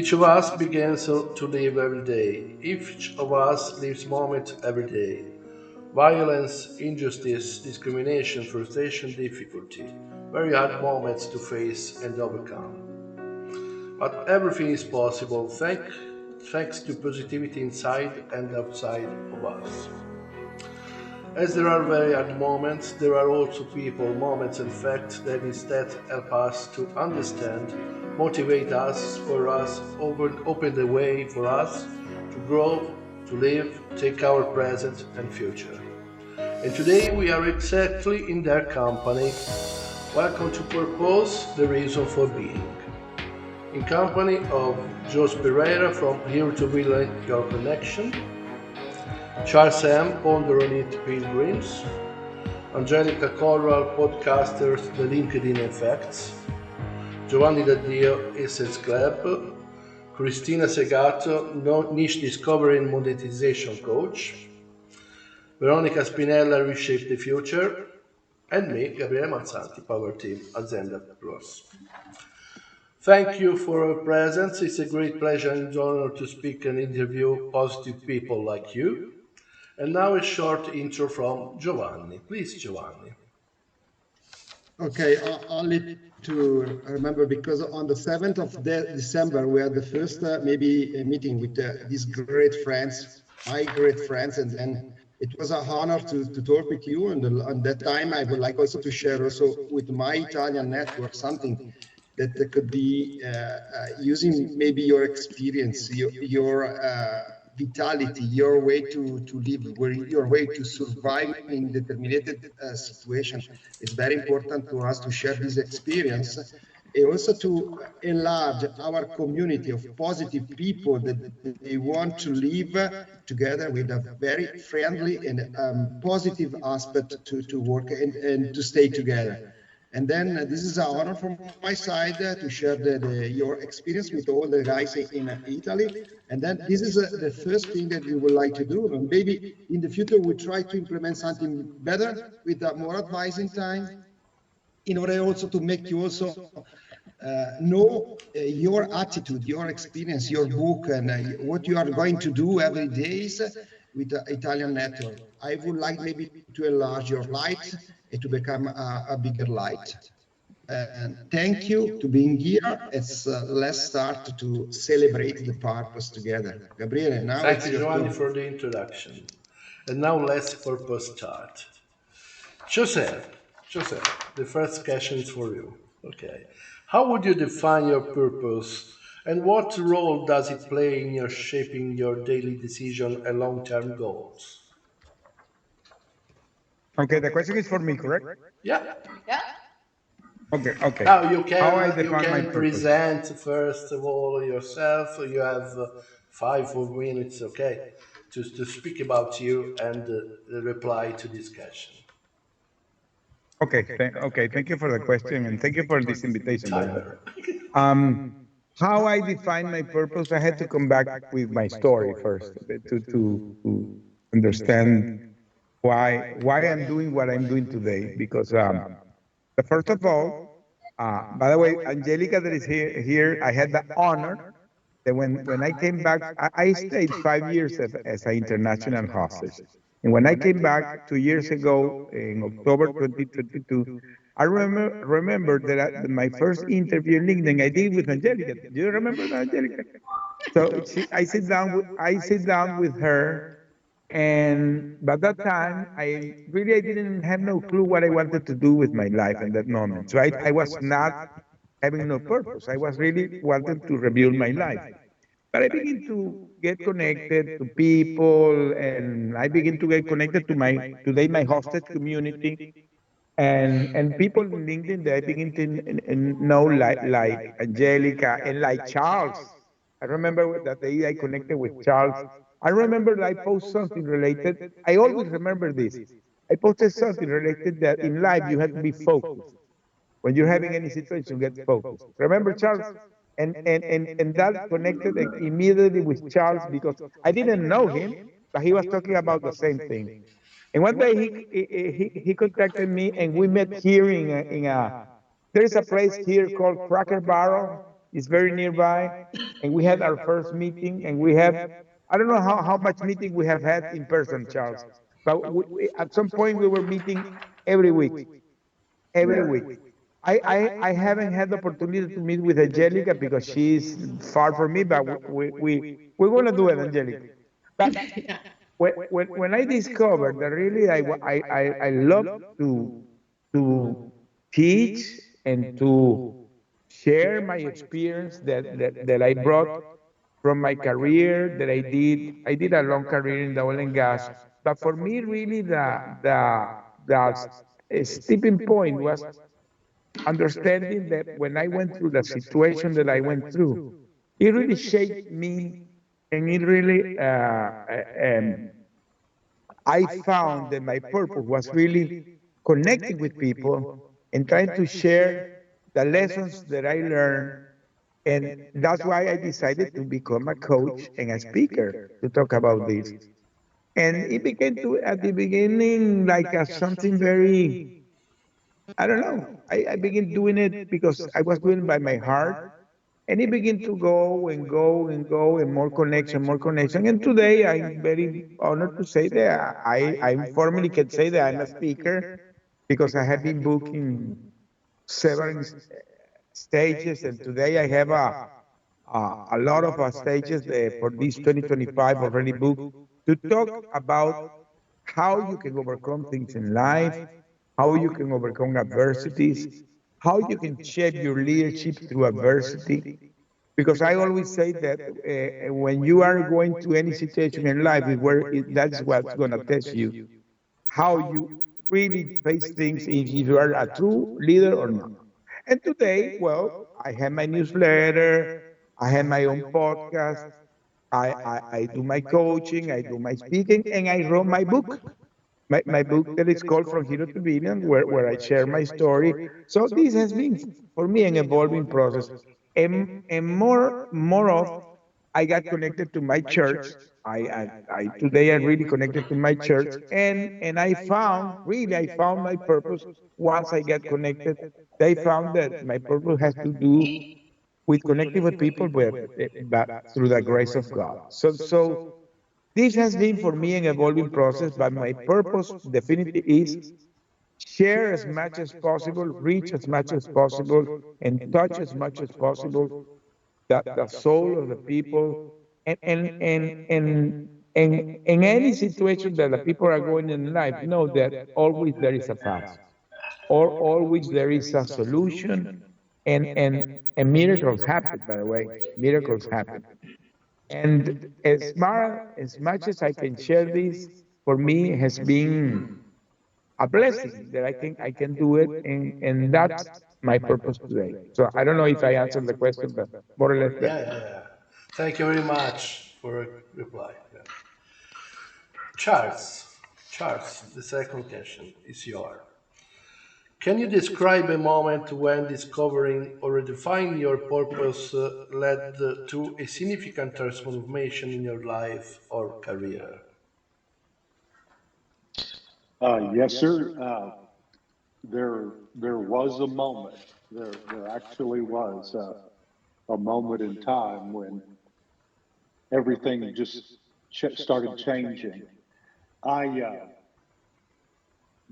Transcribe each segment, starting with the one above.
Each of us begins to live every day. Each of us lives moment every day. Violence, injustice, discrimination, frustration, difficulty. Very hard moments to face and overcome. But everything is possible thanks to positivity inside and outside of us. As there are very hard moments, there are also people, moments, and facts that instead help us to understand, motivate us, for us, open the way for us to grow, to live, take our present and future. And today we are exactly in their company. Welcome to Purpose, the reason for being. In company of Jos Pereira from Here to Build Your Connection, Charles M. Ponder on It Pilgrims, Angelica Corral, podcasters, The LinkedIn Effects, Giovanni D'Addio, Essence Club, Cristina Segato, Niche Discovery and Monetization Coach, Veronica Spinella, Reshape the Future, and me, Gabriele Mazzanti, Power Team, Azienda Plus. Thank you for your presence. It's a great pleasure and honor to speak and interview positive people like you. And now a short intro from Giovanni. Please, Giovanni. Okay, only to remember, because on the 7th of December, we had the first maybe a meeting with these great friends, my great friends, and it was an honor to talk with you. And on that time, I would like also to share also with my Italian network something that could be using maybe your experience, your vitality, your way to live, your way to survive in determined situation. It's very important to us to share this experience, and also to enlarge our community of positive people that they want to live together with a very friendly and positive aspect to work and to stay together. And then this is an honor from my side to share your experience with all the guys in Italy. And then this is the first thing that we would like to do. And maybe in the future, we try to implement something better with more advising time, in order also to make you also know your attitude, your experience, your book, and what you are going to do every day with the Italian network. I would like maybe to enlarge your light and to become a bigger light. And thank you to being here. Let's start to celebrate the purpose together. Gabriele, now Thank it's you, your Giovanni, turn. for the introduction. And now let's purpose start. Joseph, the first question is for you. Okay. How would you define your purpose and what role does it play in your shaping your daily decision and long-term goals? Okay, the question is for me, correct? Yeah. Okay. Now you How I can define my purpose. present first of all yourself. You have 5 4 minutes, okay, to speak about you and reply to this question. Okay, thank you for the question and thank you for this invitation, by the way. Timer. How I define my purpose, I had to come back with my story first to understand why I'm doing what I'm doing today. Because the first of all, by the way, Angelica that is here, I had the honor that when I came back, I stayed 5 years as an international hostage. And when I came back 2 years ago in October 2022, I remember that my first interview in LinkedIn I did with Angelica. Do you remember that, Angelica? So I sit down with her, and by that time I didn't have no clue what I wanted to do with my life in that moment. So I was not having no purpose. I was really wanting to rebuild my life. But I begin to get connected to people, and I begin to get connected to my hosted community, and people in LinkedIn that I begin to know, like Angelica and like Charles. I remember that day I connected with Charles. I remember that I posted something related. I always remember this. I posted something related that in life you have to be focused. When you're having any situation, get focused. Remember, Charles? And that connected immediately with Charles, because I didn't know him, but he was talking about the same thing. And one day he contacted me, and we met here in a there is a place here called Cracker Barrel. is very nearby, and we had our first meeting, and we have, I don't know how much meeting we have had in person, Charles, but at some point we were meeting every week, every week. I haven't had the opportunity to meet with Angelica because she's far from me, but we're going to do it, Angelica. But when I discovered that really I love to teach and to share my experience that I brought from my career that I did a long career in the oil and gas. But for me, really, the tipping point was understanding that when I went through the situation that I went through, it really shaped me, and it really I found that my purpose was really connecting with people and trying to share the lessons that I learned. And that's why I decided to become a coach and a speaker to talk about this. And it became to, at the beginning, like something very, I don't know. I began doing it because I was doing it by my heart. And it began to go and go and go and more connection, more connection. And today I'm very honored to say that I formally can say that I'm a speaker because I have been booking several stages. And today I have a lot of stages for this 2025 already booked to talk about how you can overcome things in life, how you can overcome adversities, how you can shape your leadership through adversity. Because I always say that when you are going to any situation in life, that's what's going to test you, how you really face things if you are a true leader or not. And today, well, I have my newsletter, I have my own podcast, I do my coaching, I do my speaking, and I wrote my book. My book that is called From Hero to Villain, where I share my story. So this has been for me an evolving process. And more of I got connected to my church. I today I'm really connected to my church, and I found my purpose once I got connected. They found that my purpose has to do with connecting with people, but through the grace of God. So this has been for me an evolving process, but my purpose definitely is share as much as possible, reach as much as possible, and touch as much as possible the soul of the people. And in any situation that the people are going in life, know that always there is a path, or always there is a solution, and miracles happen, by the way, miracles happen. And as much as I can share this, for me has been a blessing that I can do it, and that's my purpose today. So I don't know if I answered the question, but more or less that. Yeah. Thank you very much for a reply. Yeah. Charles, the second question is yours. Can you describe a moment when discovering or redefining your purpose led to a significant transformation in your life or career? Yes, sir. There was a moment. There actually was a moment in time when everything just started changing. I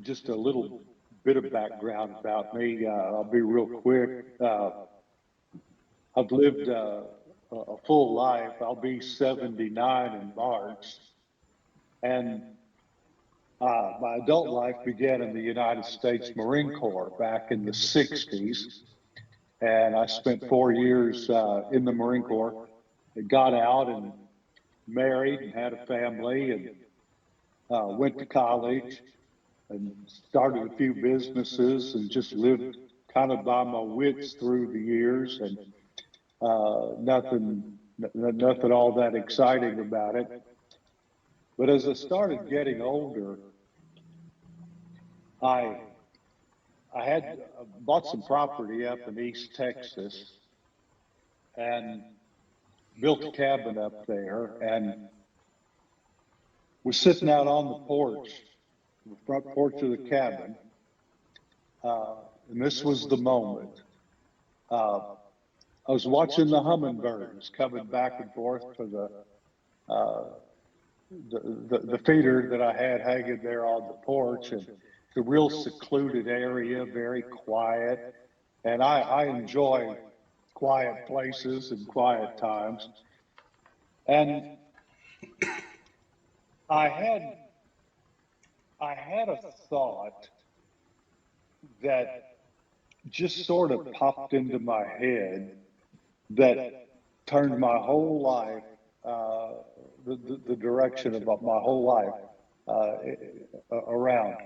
just a little bit of background about me. I'll be real quick. I've lived a full life. I'll be 79 in March, and my adult life began in the United States Marine Corps back in the 60s. And I spent 4 years in the Marine Corps. I got out and married and had a family, and went to college and started a few businesses and just lived kind of by my wits through the years, and nothing all that exciting about it. But as I started getting older, I had bought some property up in East Texas and built a cabin up there, and was sitting out on the porch, the front porch of the cabin, and this was the moment. I was watching the hummingbirds coming back and forth to the feeder that I had hanging there on the porch, and it's a real secluded area, very quiet. And I enjoy quiet places and quiet times. And I had a thought that just sort of popped into my head that turned my whole life, the direction of my whole life around.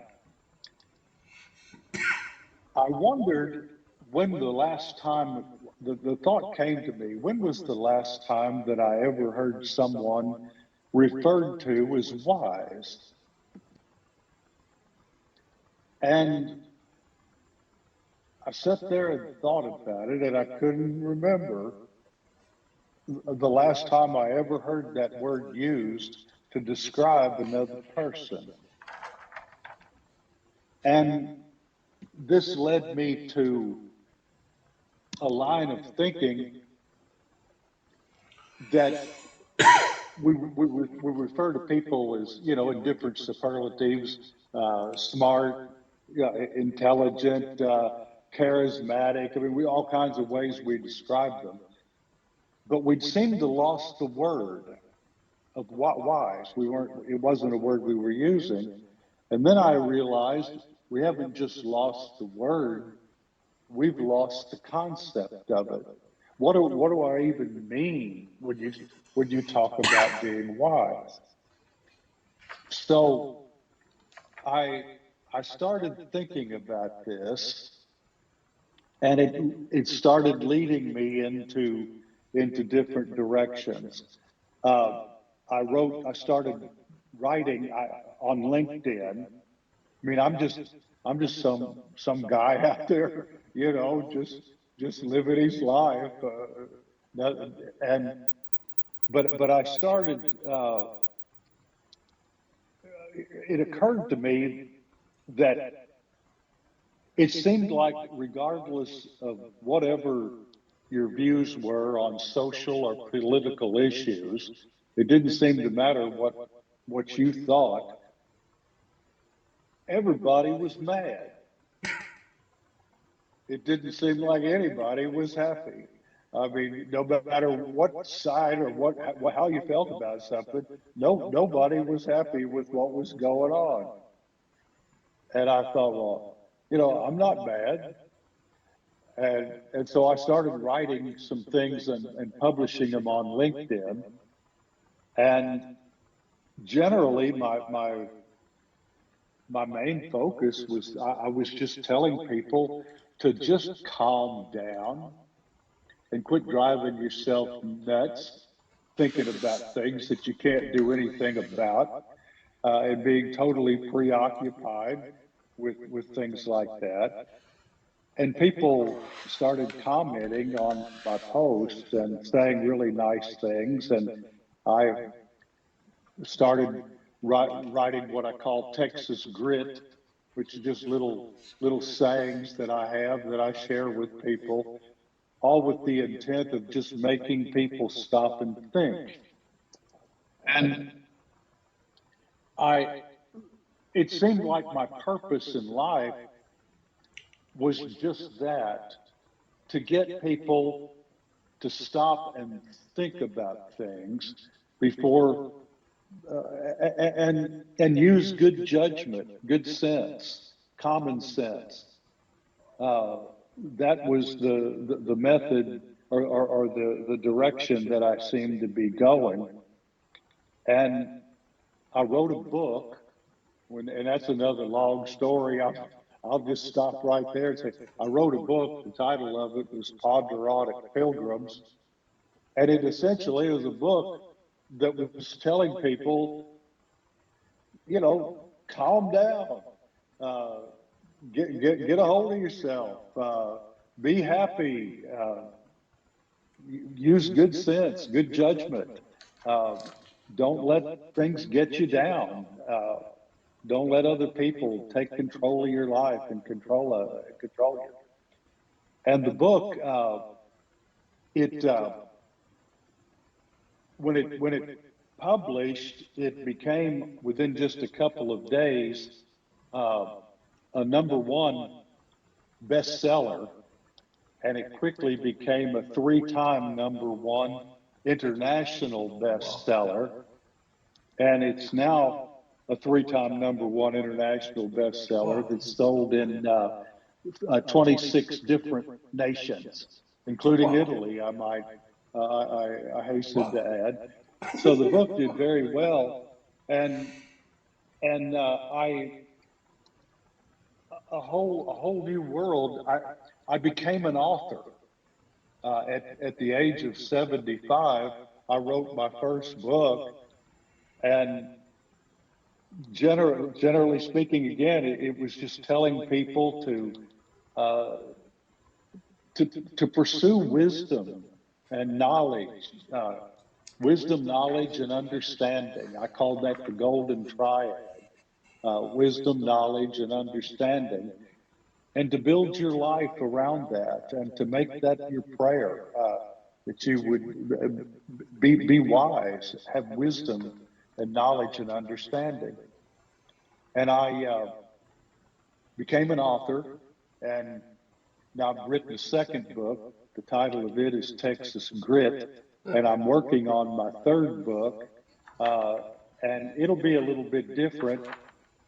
I wondered when the last time, the thought came to me, when was the last time that I ever heard someone referred to as wise? And I sat there and thought about it, and I couldn't remember the last time I ever heard that word used to describe another person. And this led me to a line of thinking that we refer to people as, you know, in different superlatives, smart, intelligent, charismatic. I mean, all kinds of ways we describe them. But we'd seemed to lost the word of what wise. It wasn't a word we were using. And then I realized we haven't just lost the word, we've lost the concept of it. What do I even mean when you talk about being wise? So I started thinking about this, and it started leading me into different directions. I started writing on LinkedIn. I mean, I'm just some guy out there, you know, just living his life. But I started. It occurred to me that it seemed like, regardless of whatever your views were on social or political issues, it didn't seem to matter what you thought. Everybody was mad. It didn't seem like anybody was happy. I mean, no matter what side or how you felt about something, nobody was happy with what was going on. And I thought, well, you know, I'm not mad. And so I started writing some things and publishing them on LinkedIn. And generally, my main focus was I was just telling people to just calm down and quit driving yourself nuts thinking about things that you can't do anything about, and being totally preoccupied with things like that. And people started commenting on my posts and saying really nice things. And I started writing what I call Texas grit, which is just little sayings that I have that I share with people, all with the intent of just making people stop and think. And it seemed like my purpose in life was just that, to get people to stop and think about things before and use good judgment, good sense, common sense. That was the method or the direction that I seemed to be going. And I wrote a book, and that's another long story. I'll just stop right there and say, I wrote a book. The title of it was Ponderotic Pilgrims. And it essentially was a book that was telling people, you know, calm down, get a hold of yourself, be happy, use good sense, good judgment. Don't let things get you down. Don't let other people take control of your life and control you. And the book, it when it published, it became within just a couple of days a #1 bestseller, and it quickly became a 3-time #1 international bestseller, and it's now a 3-time #1 international bestseller that's sold in 26 different nations, including Italy, I hasten to add. So the book did very well, and a whole new world. I became an author at the age of 75. I wrote my first book, and generally speaking, again, it was just telling people to pursue wisdom and knowledge, wisdom, knowledge, and understanding. I call that the golden triad: wisdom, knowledge, and understanding, and to build your life around that, and to make that your prayer, that you would be wise, have wisdom and knowledge and understanding. And I became an author, and now I've written a second book. The title of it is Texas Grit, and I'm working on my third book, and it'll be a little bit different.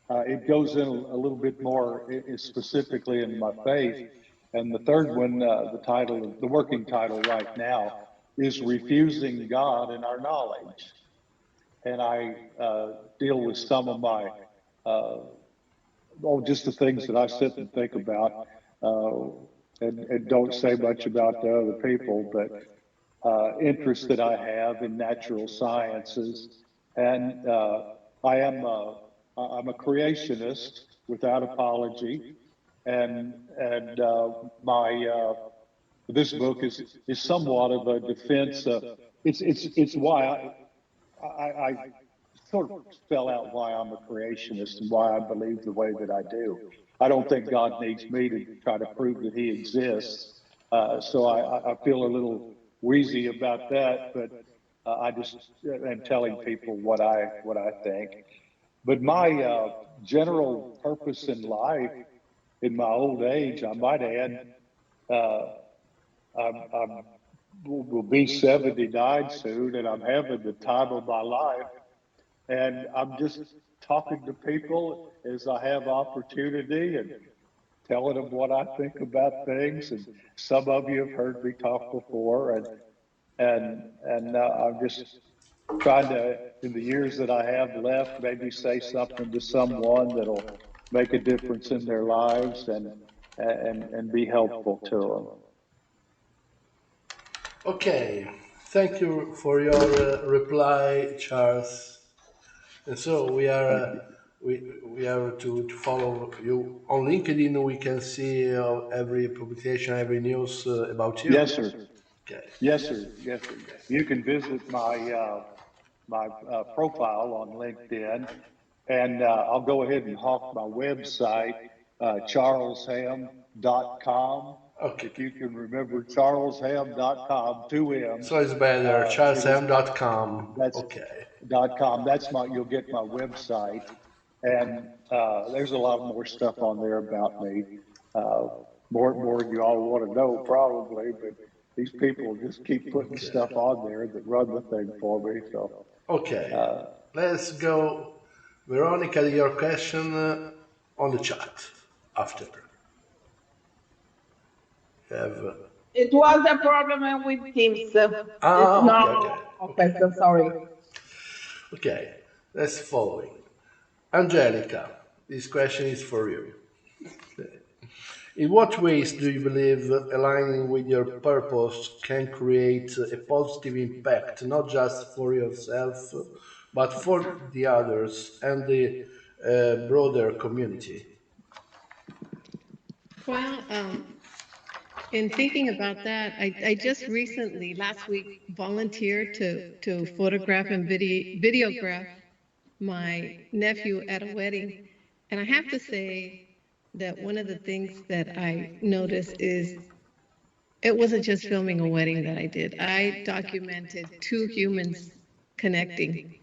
It goes in a little bit more specifically in my faith. And the third one, the working title right now, is Refusing God and Our Knowledge. And I deal with some of my, just the things that I sit and think about, and don't say much about to other people, but interests that I have in natural sciences. And I'm a creationist without apology, and my this book is somewhat of a defense. It's why I sort of spell out why I'm a creationist and why I believe the way that I do. I don't think God needs me to try to prove that He exists. So I feel a little wheezy about that, but I just am telling people what I think. But my general purpose in life, in my old age, I might add, I will be 79 soon, and I'm having the time of my life. And I'm just talking to people as I have opportunity and telling them what I think about things. And some of you have heard me talk before, and I'm just trying to, in the years that I have left, maybe say something to someone that'll make a difference in their lives and be helpful to them. Okay, thank you for your reply, Charles. And so we are to follow you on LinkedIn. We can see every publication, every news about you. Yes, sir. Okay. Yes, sir. Yes, sir. You can visit my profile on LinkedIn, and I'll go ahead and hawk my website, charlesham.com. Okay. If you can remember charlesham.com, 2 M's. So it's better. charlesham.com. That's Okay. .com. You'll get my website, and there's a lot more stuff on there about me. More than you all want to know, probably, but these people just keep putting stuff on there that run the thing for me. So Okay. Let's go, Veronica. Your question on the chat after. Have. It was a problem with Teams. It's not open, so sorry. Okay, let's following. Angelica, this question is for you. In what ways do you believe aligning with your purpose can create a positive impact, not just for yourself, but for the others and the broader community? Well, in thinking about that, I just recently, last week, volunteered to photograph and videograph my nephew at a wedding. And I have to say that one of the things that I noticed is it wasn't just filming a wedding that I did. I documented two humans connecting.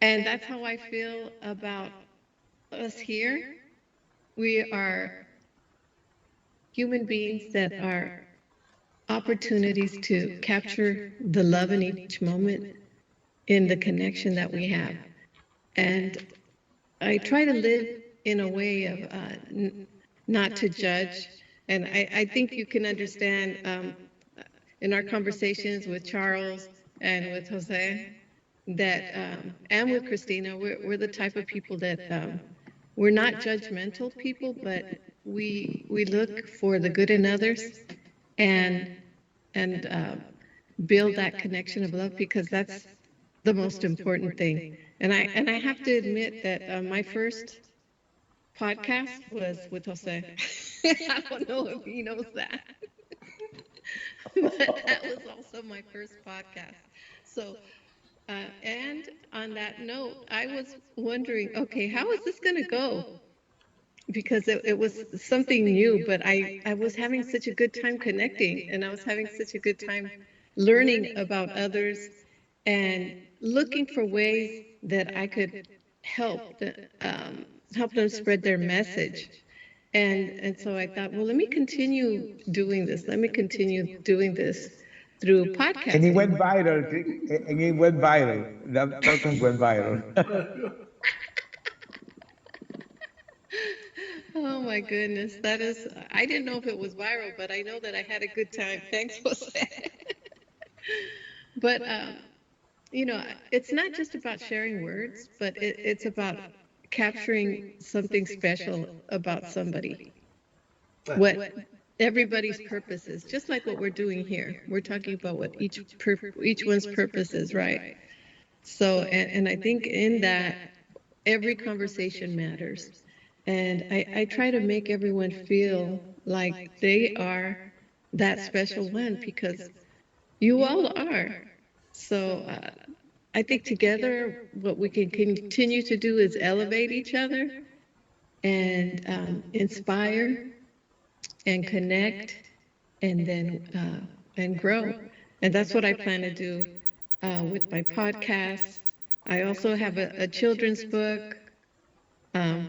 And that's how I feel about us here. We are human beings that are opportunities to capture the love in each moment, in the connection that we have. And I try to live in a way of not to judge. And I think you can understand in our conversations with Charles and with Jose that, and with Christina, we're the type of people that we're not judgmental people, but we look for the good in others and build that connection of love, because that's the most important thing. And I have to admit that my first podcast was with Jose. I don't know if he knows that. But that was also my first podcast. So, and on that note, I was wondering, okay, how is this going to go? Because it was something new, but I was having such a good time connecting, and I was having such a good time learning about others and looking for ways that I could help them spread their message. And so I thought, well, let me continue doing this. Let me continue doing this through podcasting. And it went viral. And it went viral. That podcast went viral. Oh my goodness, that is, I didn't know if it was viral, but I know that I had a good time. Thanks, Jose. But, you know, it's not just about sharing words, but it's about capturing something special about somebody. What everybody's purpose is, just like what we're doing here. We're talking about what each one's purpose is, right? So, and I think in that, every conversation matters. And I try to make everyone feel like they are that special one, because you all are. So I think together, what we can continue to do is elevate each other and inspire and connect and then and grow. And that's what I plan to do with my podcast. I also have a children's book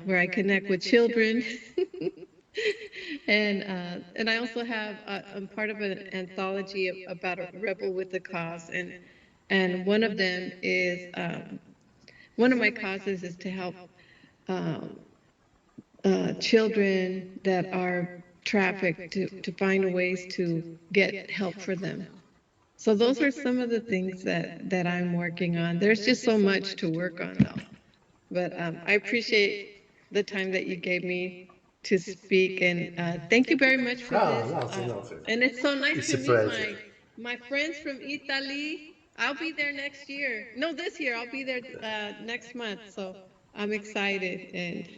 where I connect with children. And I also have, I'm part of an anthology about a rebel with a cause. And one of them is, one of my causes is to help children that are trafficked to find ways to get help for them. So those are some of the things that I'm working on. There's just so much to work on, though. But I appreciate the time that you gave me to speak, and thank you very much for this. Nothing. And it's so nice It's to a meet pleasure. my friends from Italy. I'll be there next year. No, this year. I'll be there next month. So I'm excited and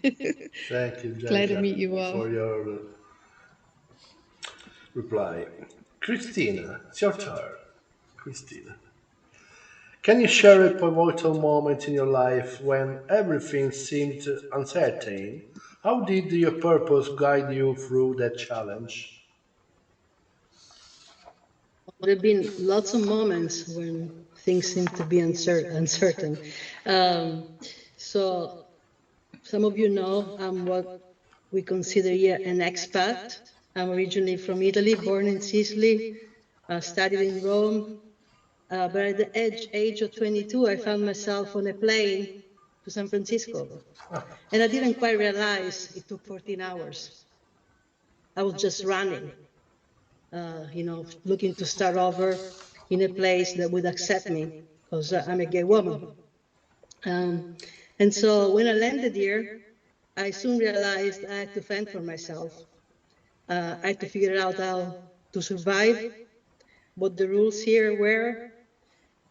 Thank you, glad to Jaja, meet you all. for your reply. Christina, it's your turn. Christina. Can you share a pivotal moment in your life when everything seemed uncertain? How did your purpose guide you through that challenge? There have been lots of moments when things seem to be uncertain. So some of you know I'm what we consider here an expat. I'm originally from Italy, born in Sicily, studied in Rome. But at the age of 22, I found myself on a plane to San Francisco. And I didn't quite realize it took 14 hours. I was just running, looking to start over in a place that would accept me, because I'm a gay woman. And so when I landed here, I soon realized I had to fend for myself. I had to figure out how to survive, what the rules here were,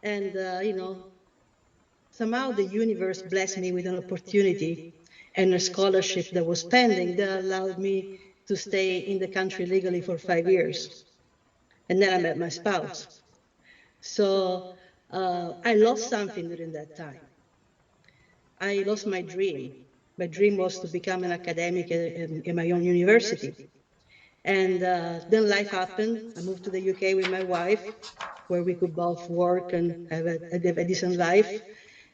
and somehow the universe blessed me with an opportunity and a scholarship that was pending that allowed me to stay in the country legally for 5 years. And then I met my spouse. So I lost something during that time. I lost my dream. My dream was to become an academic in my own university. And then life happened. I moved to the UK with my wife, where we could both work and have a decent life.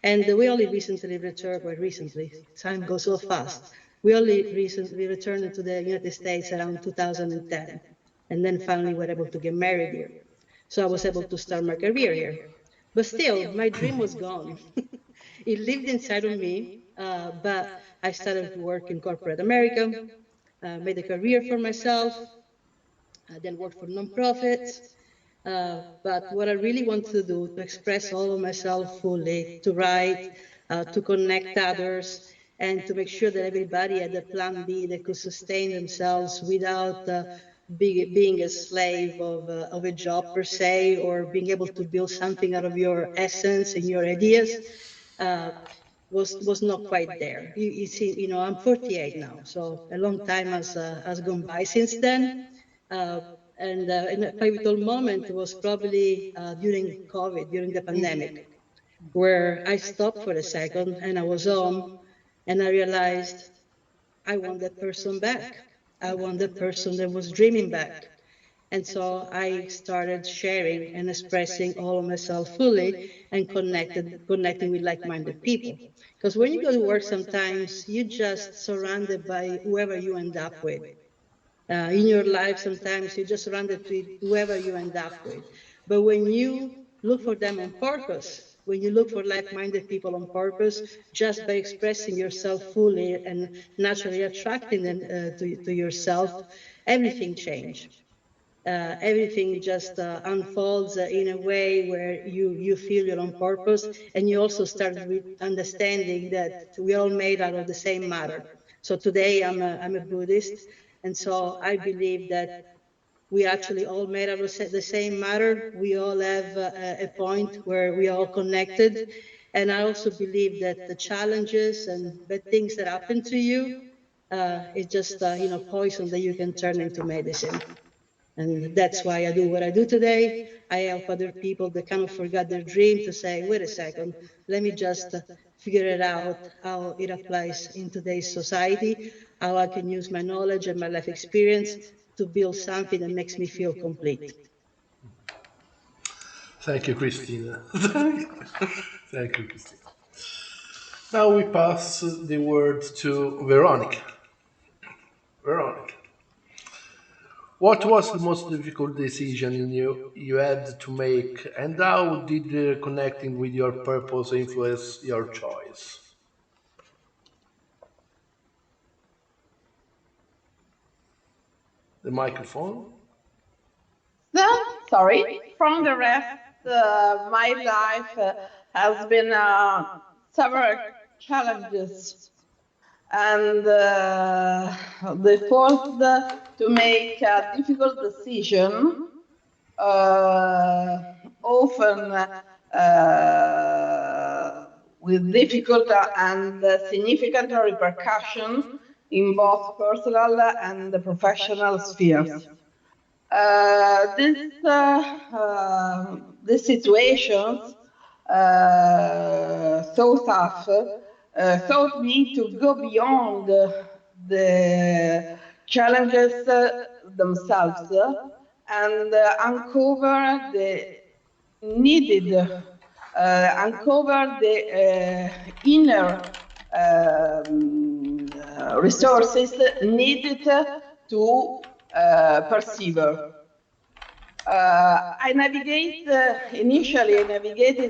And we only recently returned, well, recently, time goes so fast. We only recently returned to the United States around 2010. And then finally were able to get married here. So I was able to start my career here. But still, my dream was gone. It lived inside of me, but I started to work in corporate America, made a career for myself, then worked for nonprofits. But what I really want to do, to express all of myself fully, to write, to connect others, and to make sure that everybody had a plan B that could sustain themselves without being a slave of a job per se, or being able to build something out of your essence and your ideas, was not quite there. You see, you know, I'm 48 now, so a long time has gone by since then. And a pivotal moment was probably during COVID, during the pandemic, where I stopped for a second and I was home and I realized I want that person back. I want the person that was dreaming back. And so I started sharing and expressing all of myself fully and connecting with like-minded people. Because when you go to work, sometimes you're just surrounded by whoever you end up with. In your life, sometimes you're just surrounded with whoever you end up with. But when you look for them on purpose, when you look for like-minded people on purpose, just by expressing yourself fully and naturally attracting them to yourself, everything changes. Everything just unfolds in a way where you feel you're on purpose, and you also start with understanding that we all made out of the same matter. So today I'm a Buddhist, and so I believe that we actually all made out of the same matter. We all have a point where we are all connected, and I also believe that the challenges and bad things that happen to you is just poison that you can turn into medicine. And that's why I do what I do today. I help other people that kind of forgot their dream to say, wait a second, let me just figure it out, how it applies in today's society, how I can use my knowledge and my life experience to build something that makes me feel complete. Thank you, Christina. Thank you, Christina. Now we pass the word to Veronica. Veronica, what was the most difficult decision you had to make, and how did connecting with your purpose influence your choice? The microphone. So, sorry, from the rest, my life has been several challenges, and the first to make a difficult decision, often with difficult and significant repercussion in both personal and professional spheres. These situations, so tough, taught me to go beyond the challenges themselves and uncover the needed, uncover the inner resources needed to persevere. I navigated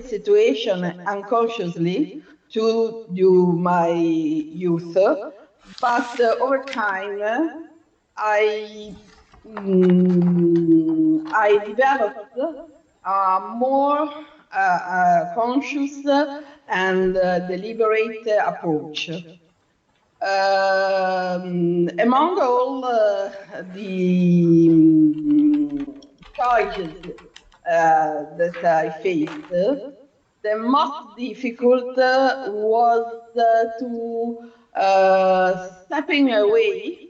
situation unconsciously to my youth, but over time I developed a more conscious and deliberate approach. Among all the choices that I faced, the most difficult was to stepping away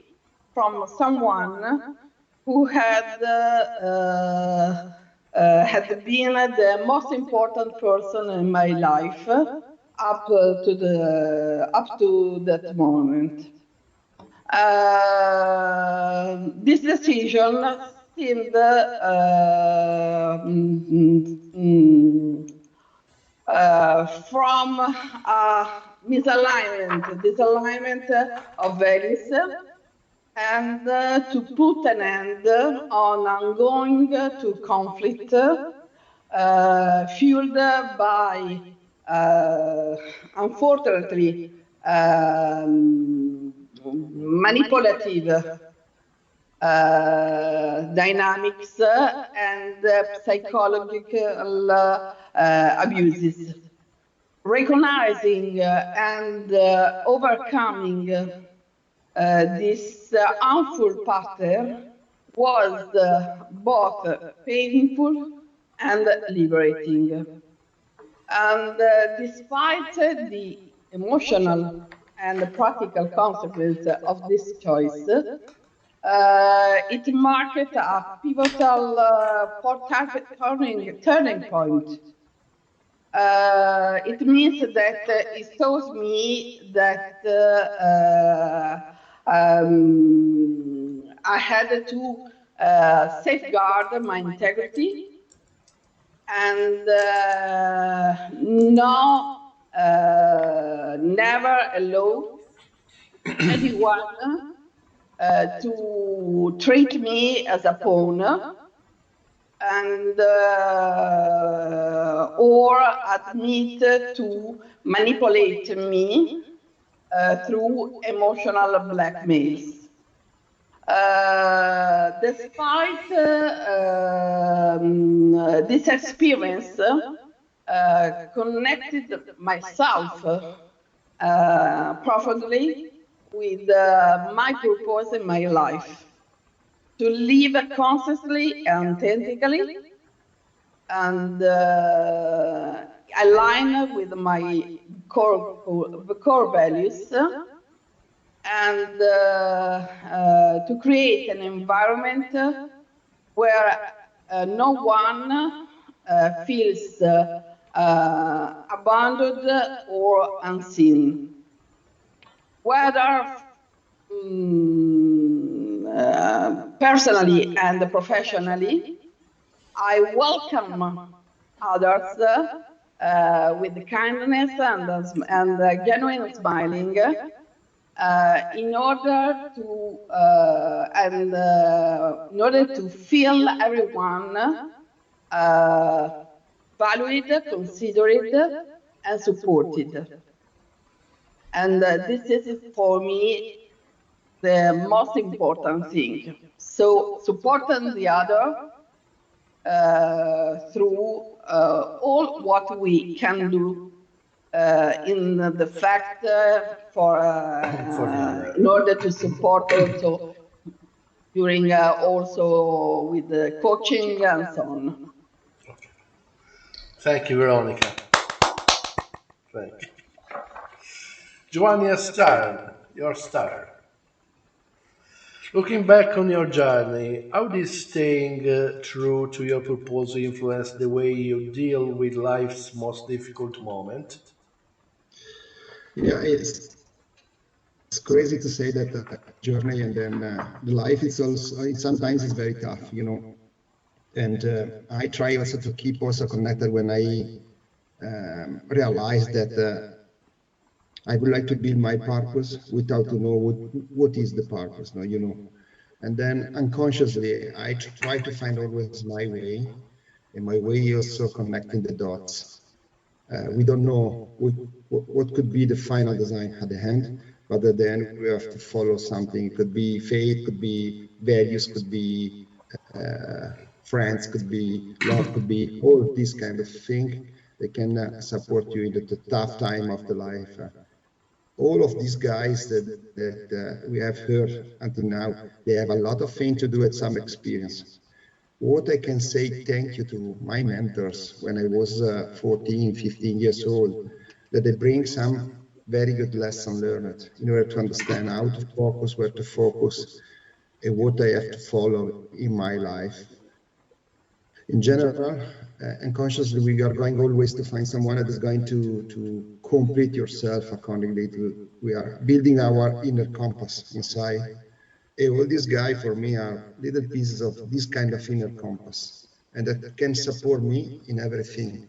from someone who had been the most important person in my life up to that moment. This decision seemed from disalignment of values, and to put an end on ongoing to conflict fueled by, unfortunately, manipulative dynamics and psychological abuses. Recognizing and overcoming this harmful pattern was both painful and liberating. And despite the emotional and practical consequences of this choice, it marked a pivotal turning point. It means that it shows me that I had to safeguard my integrity and never allow anyone to treat me as a pawn and or admit to manipulate me through emotional blackmails. Despite this experience, connected myself profoundly with my purpose in my life, to live consciously and authentically, and align with my core values, and to create an environment where no one feels abandoned or unseen. Whether personally and professionally, I welcome others with kindness and genuine smiling, in order to feel everyone valued, considered, and supported. And this is for me the most important thing. So supporting the other through all what we can do in the fact in order to support also during also with the coaching and so on. Okay. Thank you, Veronica. Thank you. Giovanni, your style. Looking back on your journey, how did staying true to your purpose influence the way you deal with life's most difficult moment? Yeah, it's crazy to say that the journey and then the life is also sometimes is very tough, you know. And I try also to keep also connected when I realize that I would like to build my purpose without to know what is the purpose, no, you know. And then unconsciously, I try to find always my way, and my way also connecting the dots. We don't know what could be the final design at the end, but at the end we have to follow something. It could be faith, could be values, could be friends, could be love, could be all these kind of things that can support you in the tough time of the life. All of these guys that we have heard until now, they have a lot of things to do with some experience. What I can say, thank you to my mentors when I was 14, 15 years old, that they bring some very good lesson learned in order to understand how to focus, where to focus, and what I have to follow in my life. In general, unconsciously we are going always to find someone that is going to complete yourself accordingly to, we are building our inner compass inside. All these guys for me are little pieces of this kind of inner compass, and that can support me in everything.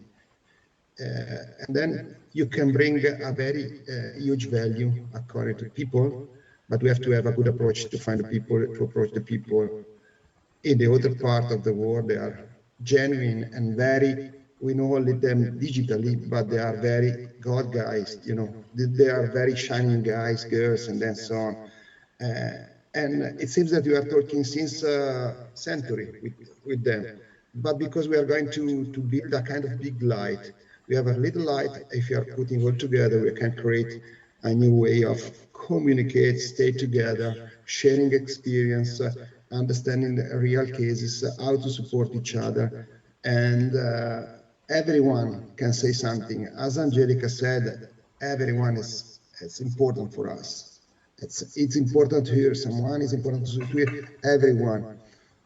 And then you can bring a very huge value according to people, but we have to have a good approach to find the people, to approach the people in the other part of the world. They are genuine and very, we know only them digitally, but they are very God guys, you know, they are very shining guys, girls, and then so on. And it seems that we are talking since century with them, but because we are going to build a kind of big light, we have a little light. If you are putting all together, we can create a new way of communicate, stay together, sharing experience, understanding the real cases, how to support each other, and everyone can say something. As Angelica said, everyone is important for us. It's important to hear someone, it's important to hear everyone.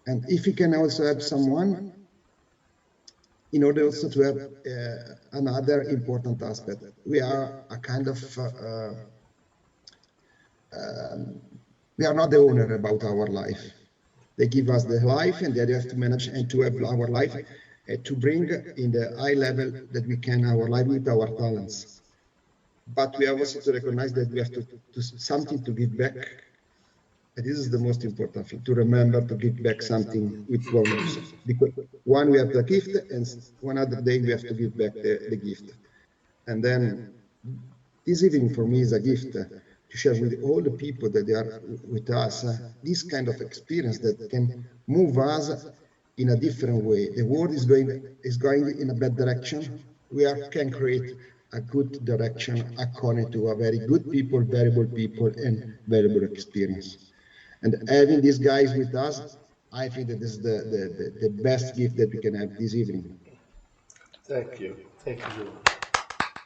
And if you can also have someone, in order also to have another important aspect, we are a kind of, we are not the owner about our life. They give us the life, and they have to manage and to have our life to bring in the high level that we can our life with our talents. But we have also to recognize that we have to something to give back. And this is the most important thing, to remember to give back something with bonus. Because one, we have the gift, and one other day we have to give back the gift. And then this evening for me is a gift to share with all the people that they are with us, this kind of experience that can move us in a different way. The world is going in a bad direction. We can create a good direction according to a very good people, valuable people, and valuable experience. And having these guys with us, I think that this is the best gift that we can have this evening. Thank you. Thank you, Giovanni.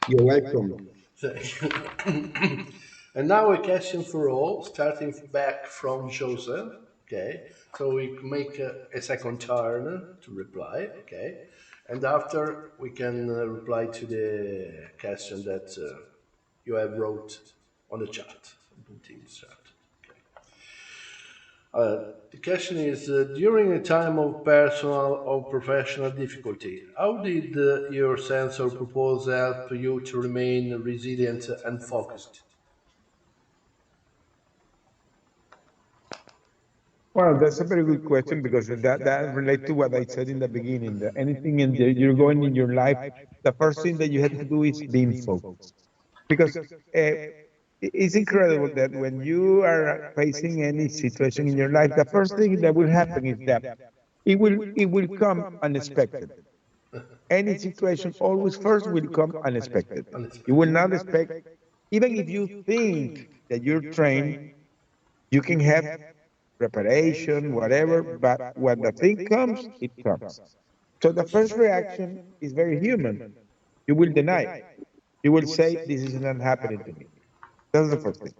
You're welcome. Thank you. And now a question for all, starting back from Joseph. Okay, so we make a second turn to reply. Okay, and after we can reply to the question that you have wrote on the chat, on the Teams chat. The question is, during a time of personal or professional difficulty, how did your sense or purpose help you to remain resilient and focused? Well, that's a very good question because that relates to what I said in the beginning. That anything you're going in your life, the first thing that you have to do is being focused. Because it's incredible that when you are facing any situation in your life, the first thing that will happen is that it will come unexpected. Any situation always first will come unexpected. You will not expect, even if you think that you're trained, you can have preparation, whatever, but when the thing comes, it comes. So the first reaction is very human. You will deny it. You will say, this is not happening to me. That's the first thing.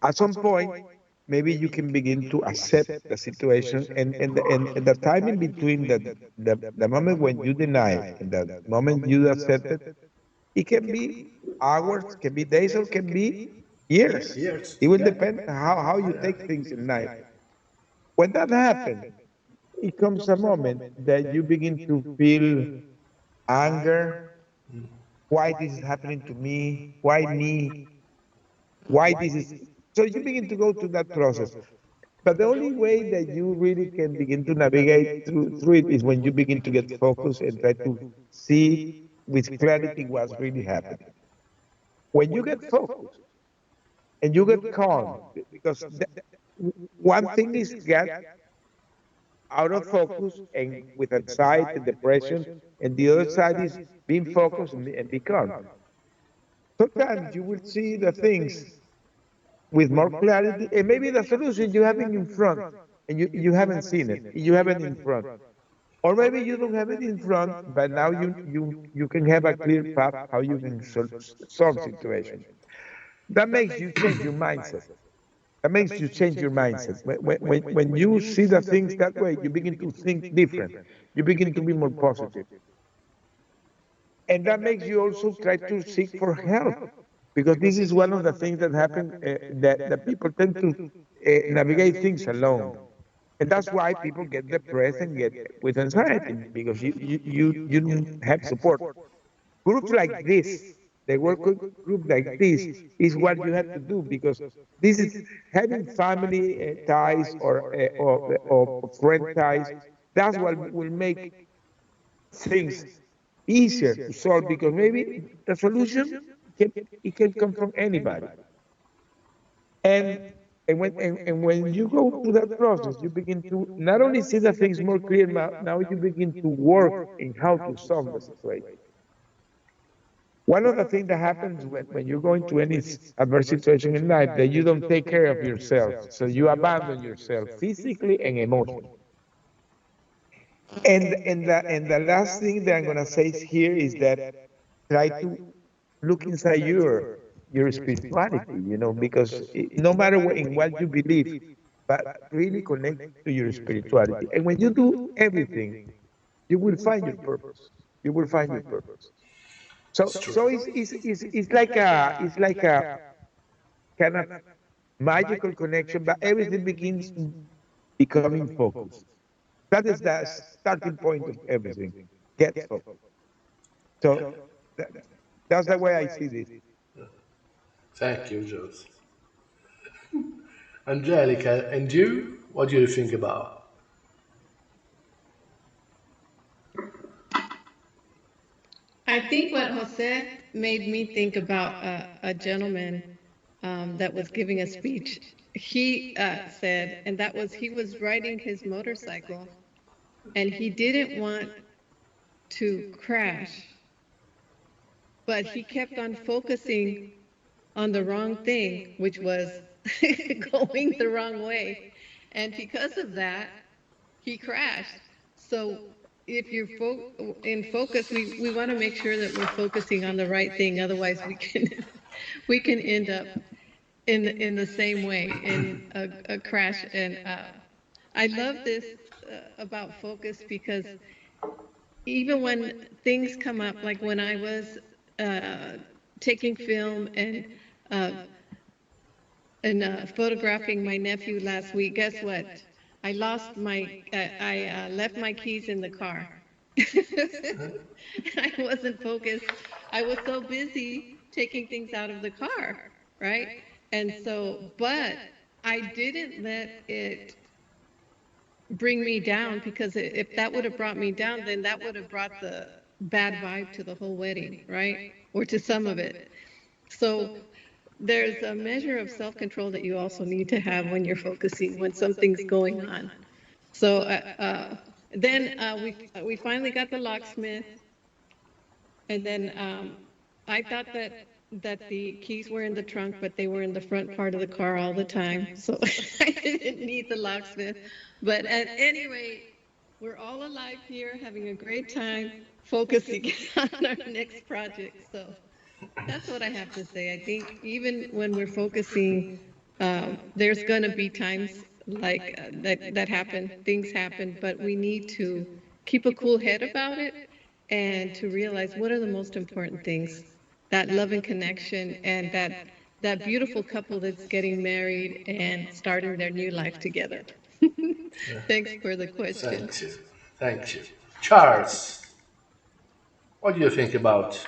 At some point, maybe you can begin to accept the situation, and the time in between the moment when you deny it and the moment you accept it, it can be hours, can be days, or can be years. Years. It will Yeah. depend how you take things in life. When that happens, it comes a moment that you begin to feel anger. Why this is happening to me? Why me? Why this is? So you begin to go through that process. But the only way that you really can begin to navigate through it is when you begin to get focused and try to see with clarity what's really happening. When you get focused and you get calm, because one thing is get out of focus and with anxiety, depression, and the other side is being focused and be calm. Sometimes you will see the things with more clarity, and maybe the solution you have it in front, and you haven't seen it, you have it in front. Or maybe you don't have it in front, but now you can have a clear path how you can solve situation. That makes you change your mindset. That makes you change your mindset. When you see the things that way, you begin to think different. You begin to be more positive. And that makes you also try to seek for help. Because this is one of the things that happen, that people tend to navigate things alone. And that's why people get depressed and get with anxiety, because you don't have support. Groups like this, the work group like this, is what you have to do, because this is having family ties or friend ties. That's what will make things easier to solve, because maybe the solution can come from anybody. And when you go through that process, you begin to not only see the things more clear, now you begin to work in how to solve the situation. One of the things that happens when you go into any adverse situation in life, that you don't take care of yourself. So you abandon yourself physically and emotionally. And the last thing that I'm gonna say here is that try to look inside your spirituality, because no matter in what you believe, but really connect to your spirituality. And when you do everything, you will find your purpose. You will find your purpose. So it's like a kind of magical connection, but everything begins becoming focused. That is the starting point of everything. Get focused. So that, that's the way I see this. Thank you, Joseph. Angelica, and you? What do you think about? I think what Jose made me think about a gentleman that was giving a speech. He said, and that was, he was riding his motorcycle and he didn't want to crash, but he kept on focusing on the wrong thing, which was going the wrong way. And because of that, he crashed. So if you're in focus, we want to make sure that we're focusing on the right thing. Otherwise, we can we can end up in the same way, in a crash. And I love this about focus, because even when things come up, like when I was taking film uh, and photographing my nephew last week, guess what? I lost I left my keys in the car. I wasn't focused. I was so busy taking things out of the car, right? And so, but I didn't let it bring me down, because if that would have brought me down, then that would have brought the bad vibe to the whole wedding, right? Or to some of it. So there's a measure of self-control that you also need to have when you're focusing, when something's going on. So then we finally got the locksmith, and then I thought that the keys were in the trunk, but they were in the front part of the car all the time. So I didn't need the locksmith. But at any rate, we're all alive here, having a great time, focusing on our next project. So that's what I have to say. I think even when we're focusing, there's going to be times like that happen, things happen, but we need to keep a cool head about it and to realize what are the most important things. That love and connection, and that beautiful couple that's getting married and starting their new life together. Thanks for the question. Thank you. Thank you. Charles, what do you think about?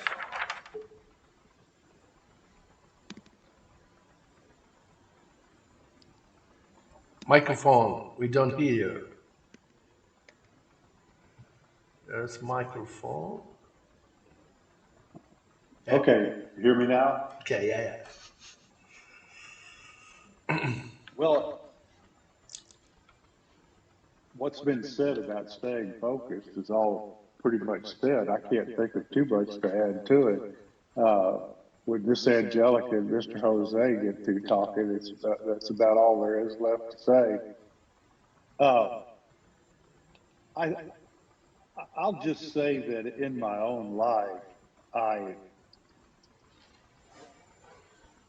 Microphone, we don't hear. There's microphone. Yeah. Okay, you hear me now? Okay, yeah, Well, what's been said about staying focused is all pretty much said. I can't think of too much to add to it. When Miss Angelica and Mr. Jose get through talking, that's about all there is left to say. Uh, I, I'll just say that in my own life, I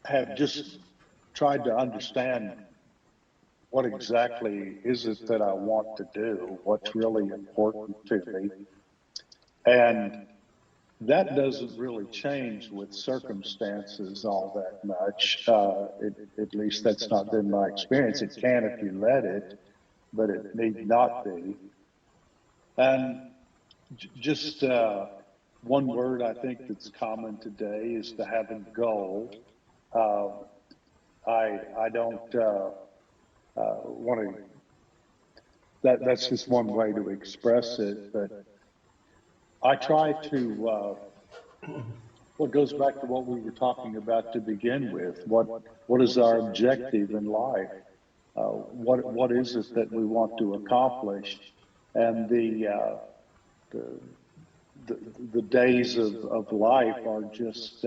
have just tried to understand what exactly is it that I want to do? What's really important to me? And that doesn't really change with circumstances all that much. At least that's not been my experience. It can if you let it, but it need not be. And just one word I think that's common today is to have a goal. I don't want to. That's just one way to express it, but I try to. What goes back to what we were talking about to begin with. What is our objective in life? What is it that we want to accomplish? And the days of life are just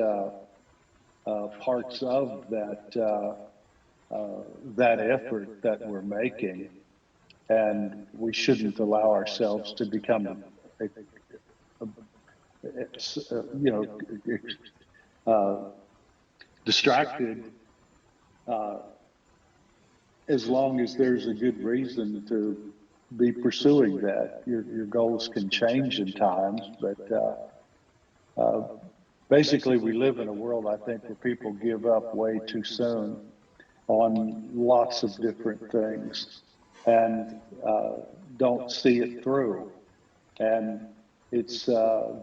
parts of that effort that we're making, and we shouldn't allow ourselves to become, distracted. As long as there's a good reason to be pursuing that, your goals can change in times, but basically we live in a world, I think, where people give up way too soon on lots of different things and don't see it through. And it's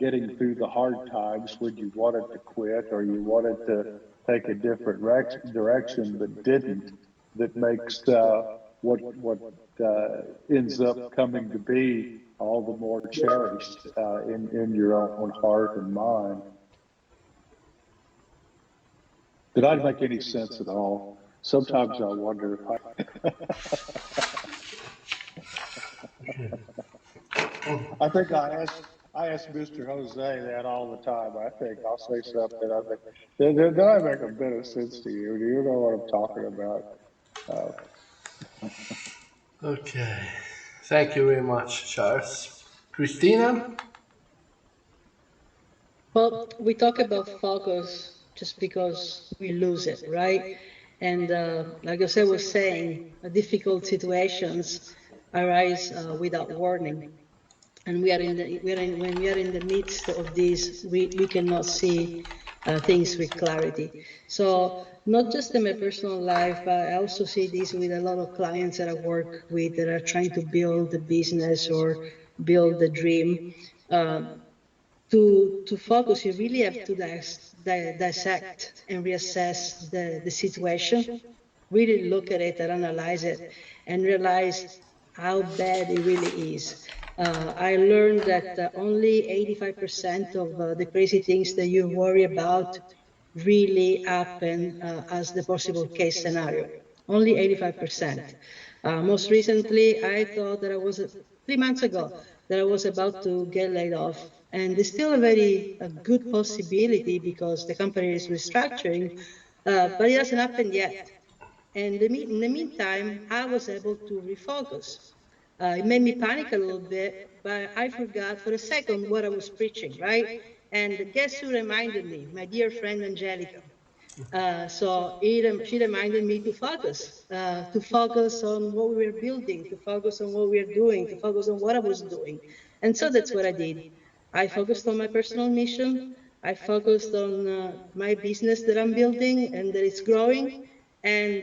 getting through the hard times when you wanted to quit or you wanted to take a different direction but didn't, that makes what ends up coming to be all the more cherished in your own heart and mind. Did I make any sense at all? Sometimes I wonder if I think I ask Mr. Jose that all the time. I think I'll say something. I think, did I make a bit of sense to you? Do you know what I'm talking about? Okay. Thank you very much, Charles. Christina? Well, we talk about focus just because we lose it, right? And like Jose was saying, difficult situations arise without warning. And when we are in the midst of this, we cannot see things with clarity. So not just in my personal life, but I also see this with a lot of clients that I work with that are trying to build a business or build a dream. To focus, you really have to dissect and reassess the situation, really look at it and analyze it and realize how bad it really is. I learned that only 85% of the crazy things that you worry about really happen as the possible case scenario. Only 85%. Most recently, I thought that 3 months ago, that I was about to get laid off. And it's still a good possibility because the company is restructuring, but it hasn't happened yet. And in the meantime, I was able to refocus. It made me panic a little bit, but I forgot for a second what I was preaching, right? And guess who reminded me? My dear friend Angelica. She reminded me to focus on what we were building, to focus on what we are doing, to focus on what I was doing. And so that's what I did. I focused on my personal mission. I focused on my business that I'm building and that it's growing. And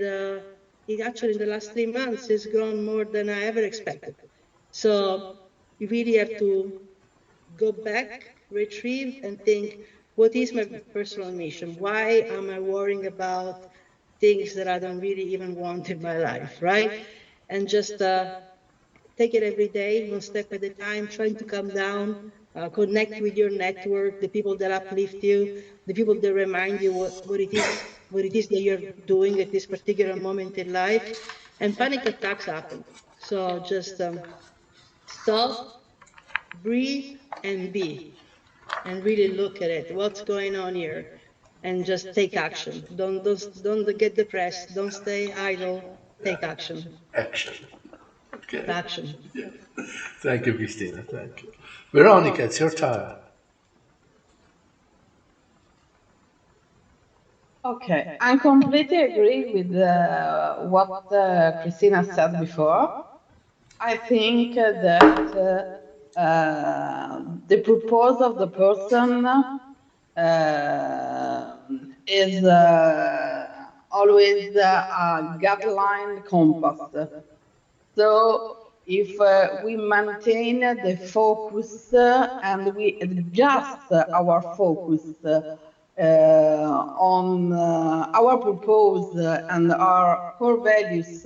it actually, in the last 3 months, has grown more than I ever expected. So you really have to go back, retrieve, and think, what is my personal mission? Why am I worrying about things that I don't really even want in my life, right? And just take it every day, one step at a time, trying to calm down, connect with your network, the people that uplift you, the people that remind you what it is that you're doing at this particular moment in life. And panic attacks happen. So just stop, breathe, and be, and really look at it. What's going on here? And just take action. Don't get depressed. Don't stay idle. Take action. Action. Okay. Action. Yeah. Thank you, Christina. Thank you. Veronica, it's your turn. Okay, I completely agree with what Christina said before. I think that the purpose of the person is always a guideline compass. So if we maintain the focus and we adjust our focus on our purpose and our core values,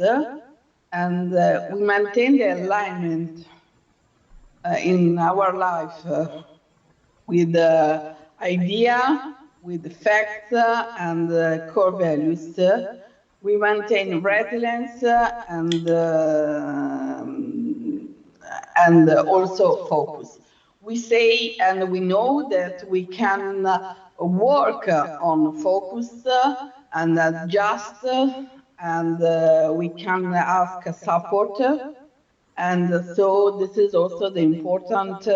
and we maintain the alignment in our life with the idea, with the facts and core values, we maintain resilience and also focus. We say and we know that we can work on focus and adjust, and we can ask support. And so this is also the important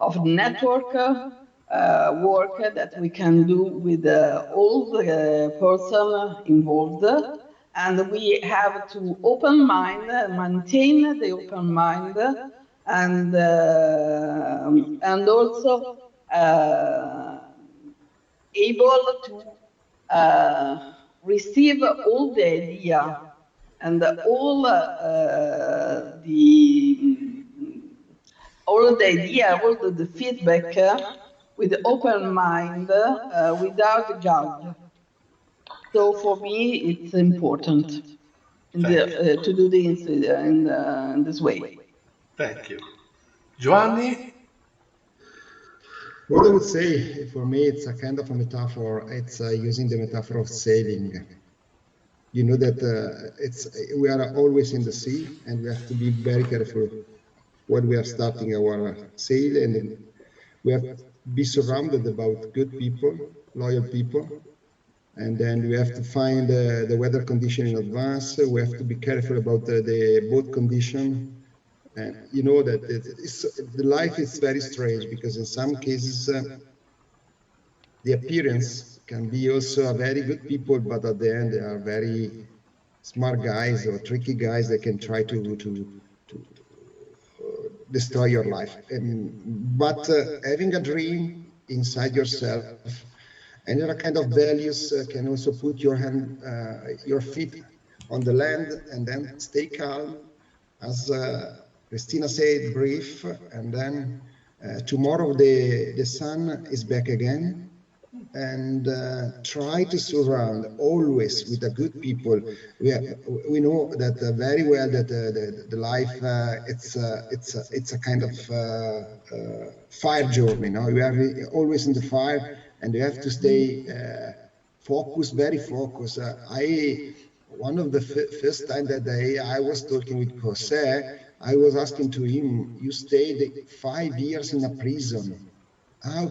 of network work that we can do with all the person involved. And we have to open mind, maintain the open mind, and also able to receive all the idea and all the feedback with open mind, without judge. So for me, it's important to do this in this way. Thank you. Giovanni? What I would say, for me, it's a kind of a metaphor. It's using the metaphor of sailing. You know that we are always in the sea, and we have to be very careful when we are starting our sail, and we have to be surrounded about good people, loyal people, and then we have to find the weather condition in advance. We have to be careful about the boat condition. And you know that the life is very strange, because in some cases the appearance can be also a very good people, but at the end they are very smart guys or tricky guys that can try to destroy your life. But having a dream inside yourself and a kind of values can also put your feet on the land and then stay calm, as Christina said, brief, and then tomorrow the sun is back again. And try to surround always with the good people. We know that very well that the life it's a kind of fire journey. Now you are always in the fire, and you have to stay focused, very focused. One of the first time that I was talking with Jose, I was asking to him, you stayed 5 years in a prison. How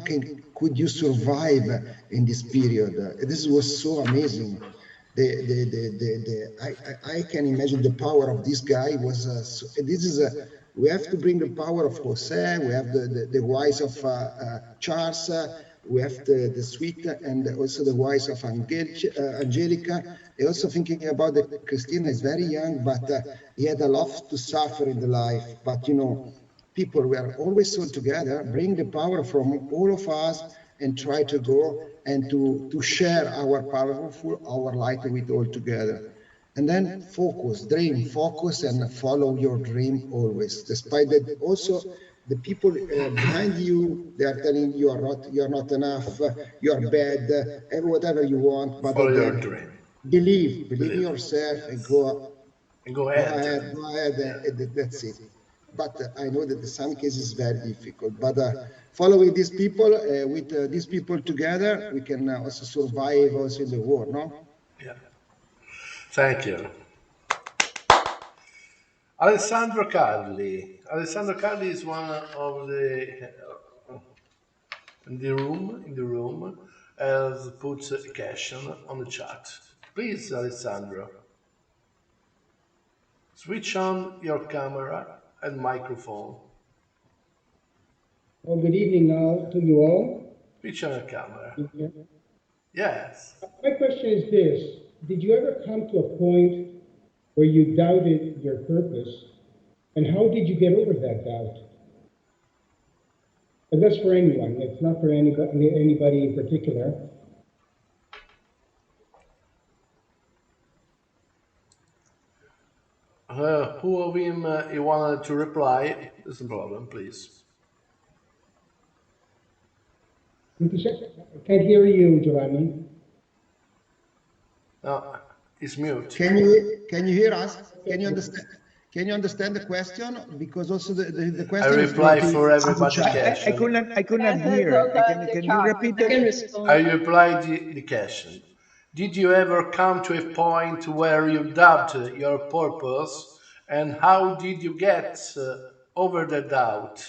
could you survive in this period? This was so amazing. I can imagine the power of this guy was. We have to bring the power of Jose. We have the voice of Charles. We have the sweet and also the voice of Angelica. Also thinking about that Christina is very young, but he had a lot to suffer in the life. But you know, people were always all together, bring the power from all of us and try to go and to share our powerful, our light with all together. And then focus, dream, focus and follow your dream always. Despite that, also the people behind you, they are telling you are not enough, you are bad, and whatever you want. But Follow your dream. Believe in yourself and go ahead. Go ahead, and that's it. But I know that in some cases it's very difficult. But following these people, with these people together, we can also survive also in the war, no? Yeah. Thank you. Alessandro Carli. Alessandro Carli is one of the in the room has put a question on the chat. Please, Alessandro, switch on your camera and microphone. Well, good evening now to you all. Switch on your camera. Yes. My question is this: did you ever come to a point where you doubted your purpose, and how did you get over that doubt? And that's for anyone. It's not for anybody in particular. Who of him you wanted to reply? There's no problem, please. I can't hear you, Giovanni. No, it's mute. Can you hear us? Can you understand? Can you understand the question? Because also the I question is reply going to for everybody chat. question. I could not hear. Can you repeat I can that? respond. I reply the question. Did you ever come to a point where you doubted your purpose, and how did you get over the doubt?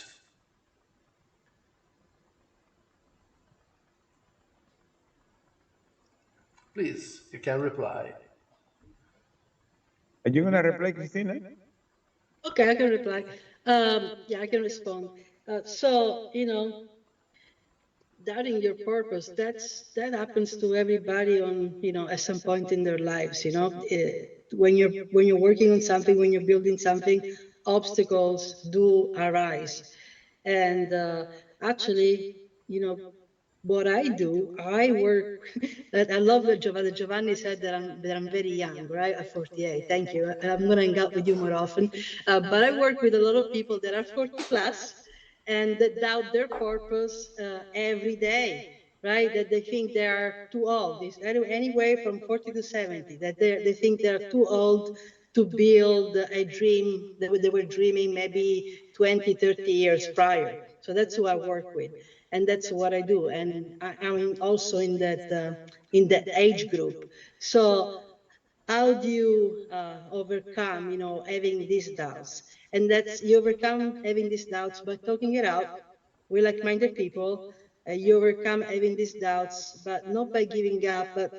Please, you can reply. Are you going to reply, Cristina? Okay, I can reply. Yeah, I can respond. So, doubting your purpose, that happens to everybody on, at some point in their lives, when you're working on something, when you're building something, obstacles do arise. And actually, what I do, I work. I love that Giovanni said that I'm very young, right? At 48. Thank you. I'm gonna hang out with you more often. But I work with a lot of people that are 40 plus, and that doubt their purpose every day, right? That they think they are too old. This anyway from 40 to 70. That they think they're too old to build a dream that they were dreaming maybe 20, 30 years prior. So that's who I work with, and that's what I do. And I'm also in that age group. So how do you overcome, having these doubts? And you overcome having these doubts by talking it out with like-minded people. You overcome having these doubts, but not by giving up, but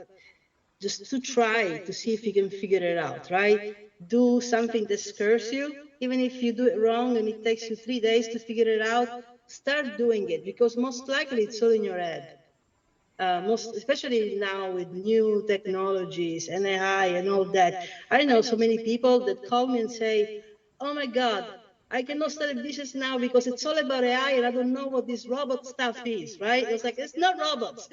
just to try to see if you can figure it out, right? Do something that scares you, even if you do it wrong and it takes you 3 days to figure it out, start doing it, because most likely it's all in your head. Especially now with new technologies and AI and all that. I know so many people that call me and say, oh my God, I cannot start a business now because it's all about AI and I don't know what this robot stuff is, right? It's like, it's not robots.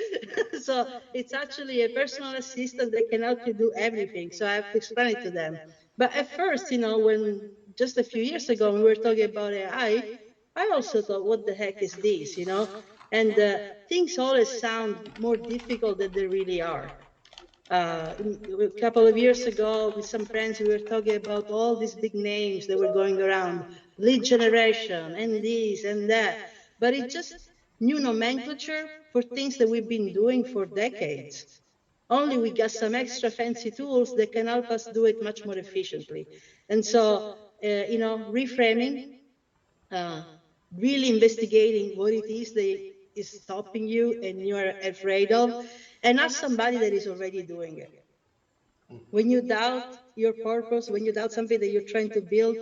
So it's actually a personal assistant that can help you do everything. So I have to explain it to them. But at first, when just a few years ago, when we were talking about AI, I also thought, what the heck is this, And things always sound more difficult than they really are. A couple of years ago, with some friends, we were talking about all these big names that were going around, lead generation, and this and that. But it's just new nomenclature for things that we've been doing for decades. Only we got some extra fancy tools that can help us do it much more efficiently. And so, reframing, really investigating what it is that is stopping you and you are afraid of, and ask somebody that is already doing it. When you doubt your purpose, when you doubt something that you're trying to build,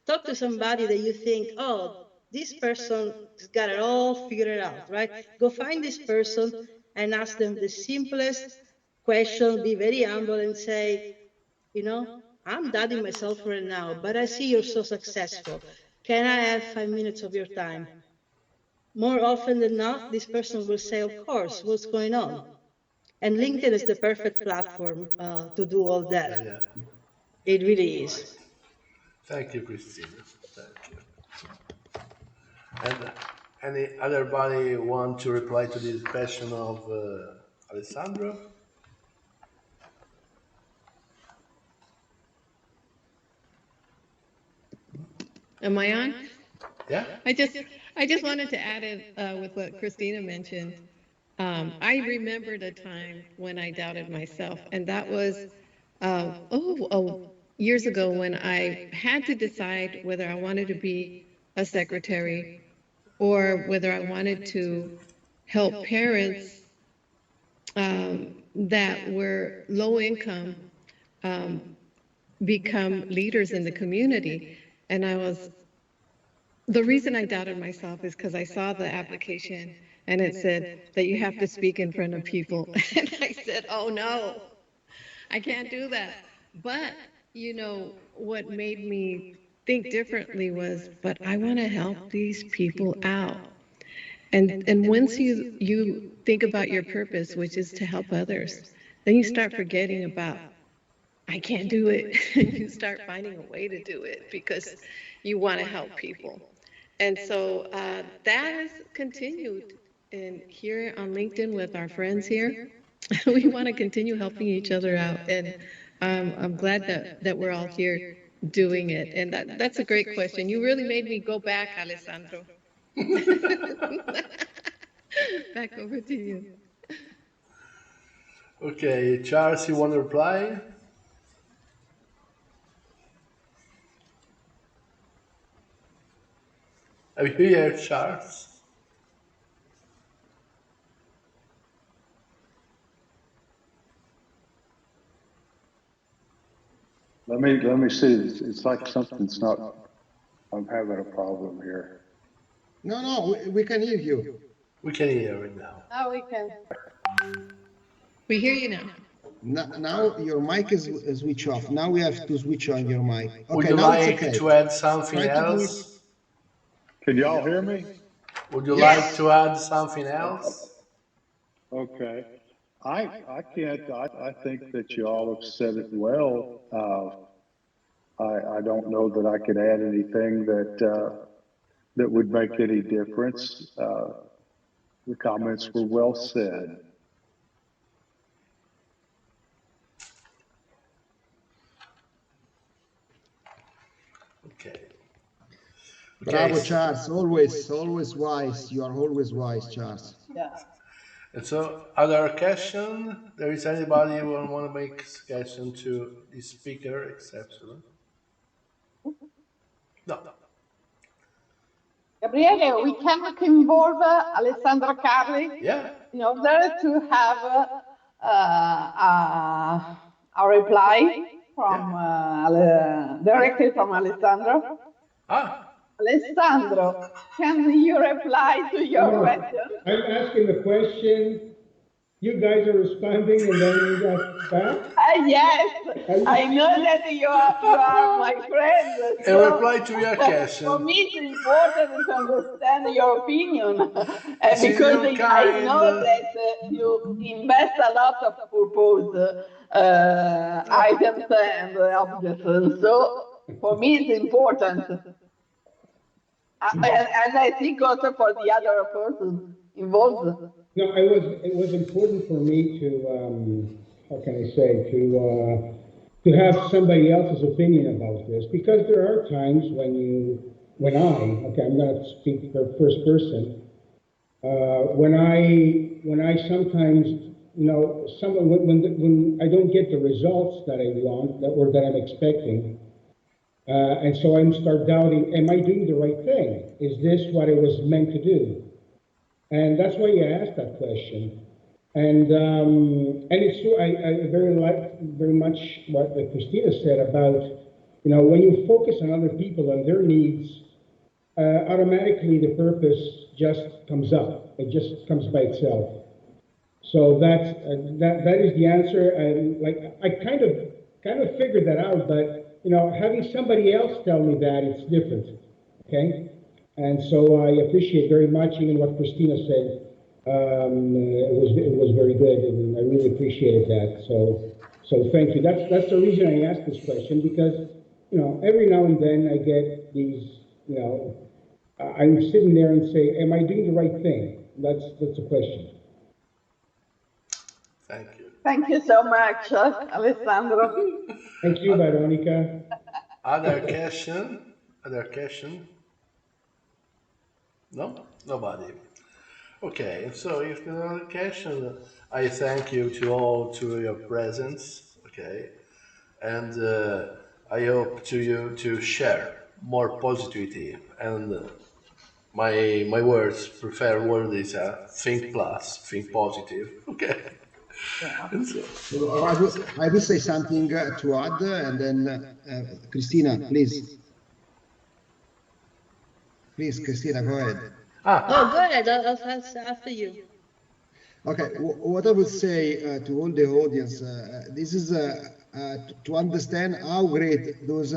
talk to somebody that you think, oh, this person has got it all figured out, right? Go find this person and ask them the simplest question, be very humble and say, I'm doubting myself right now, but I see you're so successful. Can I have 5 minutes of your time? More often than not, this person will say, of course, what's going on? And LinkedIn is the perfect platform to do all that. Yeah. It really is. Thank you, Christina. Thank you. And any other body want to reply to this question of Alessandro? Am I on? Yeah. I just wanted to add in with what Christina mentioned. I remembered a time when I doubted myself, and that was years ago when I had to decide whether I wanted to be a secretary or whether I wanted to help parents that were low income become leaders in the community. And the reason I doubted myself is because I saw the application and it said that you have to speak in front of people. And I said, oh no, I can't do that. But, you know, what made me think differently was, but I want to help these people out. And once you think about your purpose, which is to help others, then you start forgetting about, I can't do it. And you start finding a way to do it because you want to help people. And so that has continued. And here on LinkedIn with our friends here, we want to continue helping each other out. And I'm glad that we're all here doing it. And that's a great question. You really made me go back, Alessandro. Back over to you. Okay, Charles, you want to reply? Are you here, Charles? Let me see. It's like something's not. I'm having a problem here. No, we can hear you. We can hear it now. Now we can. We hear you now. Now your mic is switched off. Now we have to switch on your mic. Okay, Would you now like it's okay. to add something Try to do else? Can y'all hear me? Would you Yes. like to add something else? Okay. I can't. I think that you all have said it well. I don't know that I could add anything that would make any difference. The comments were well said. Okay. Bravo, Charles. Always wise. You are always wise, Charles. Yeah. And so, other question? There is anybody who want to make suggestion to the speaker, exception? No. Gabriele, we can involve Alessandra Carli Yeah. in order to have a reply from directly from Alessandro. Alessandro, can you reply to your question? I'm asking the question, you guys are responding, and then you got back? Yes, I know that you are my friend. In reply to your question. For me, it's important to understand your opinion See, because you I know kind- that you invest a lot of purpose items and objects. So for me, it's important. And I think also for the other person involved. No, it was important for me to, how can I say, to have somebody else's opinion about this, because there are times when I'm going to speak for first person, when I sometimes, you know, when I don't get the results that I want, that I'm expecting, and so I start doubting, am I doing the right thing? Is this what I was meant to do? And that's why you asked that question. And it's true, I very much what Christina said about, you know, when you focus on other people and their needs, automatically the purpose just comes up. It just comes by itself. So that is the answer. And like, I kind of figured that out, but you know, having somebody else tell me that, it's different, okay? And so I appreciate very much even what Christina said. It was very good, and I really appreciated that. So thank you. That's the reason I asked this question, because you know, every now and then I get these, you know, I'm sitting there and say, am I doing the right thing? That's a question. Thank you. Thank you so much, Alessandro. Thank you, Veronica. Other question? No? Nobody. Okay, so if there are other question, I thank you to all to your presence, okay? And I hope to you to share more positivity, and my words, preferred word is think plus, think positive, okay? And so, So I will say something to add, and then Christina, please. Please, Christina, go ahead. Oh, go ahead. I'll answer after you. Okay, what I would say to all the audience, this is to understand how great those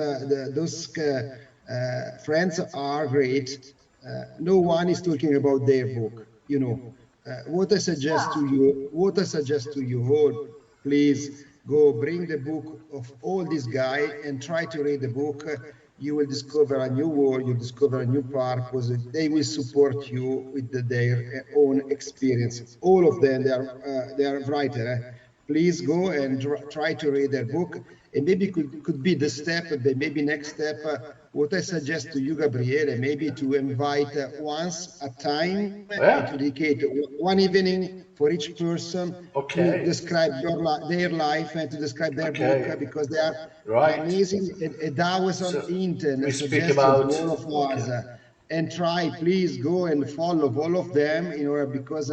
friends are great. No one is talking about their book, you know. What I suggest to you all, please go bring the book of all these guys and try to read the book. You will discover a new world, you discover a new purpose. They will support you with their own experience. All of them, they are writers. Please go and try to read their book. And maybe could be the step, maybe next step, what I suggest to you, Gabriele, maybe to invite once a time and to dedicate one evening for each person to describe their life and to describe their book, because they are amazing. And that was on the internet, suggested to all of us. And try, please go and follow all of them, you know, because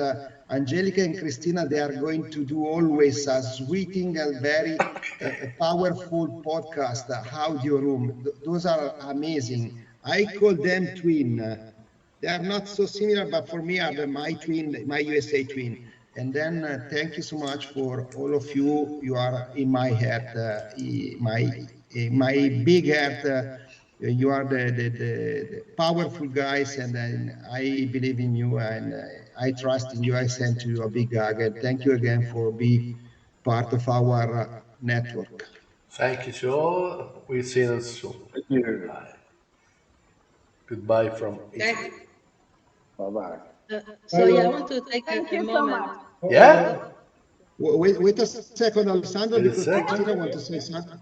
Angelica and Christina, they are going to do always a sweeting and very powerful podcast, audio room. Those are amazing. I call them twin. They are not so similar, but for me are my twin, my USA twin. And then thank you so much for all of you. You are in my heart, my big heart. You are the powerful guys, and I believe in you, and I trust in you. I send to you a big hug, and thank you again for being part of our network. Thank you to all. We'll see you soon. Thank you. Bye. Goodbye from Italy. Bye-bye. So yeah, I want to take Thank a you so moment. much. Yeah? Wait a second, Alessandro, Wait a because second. Christina wants to say something.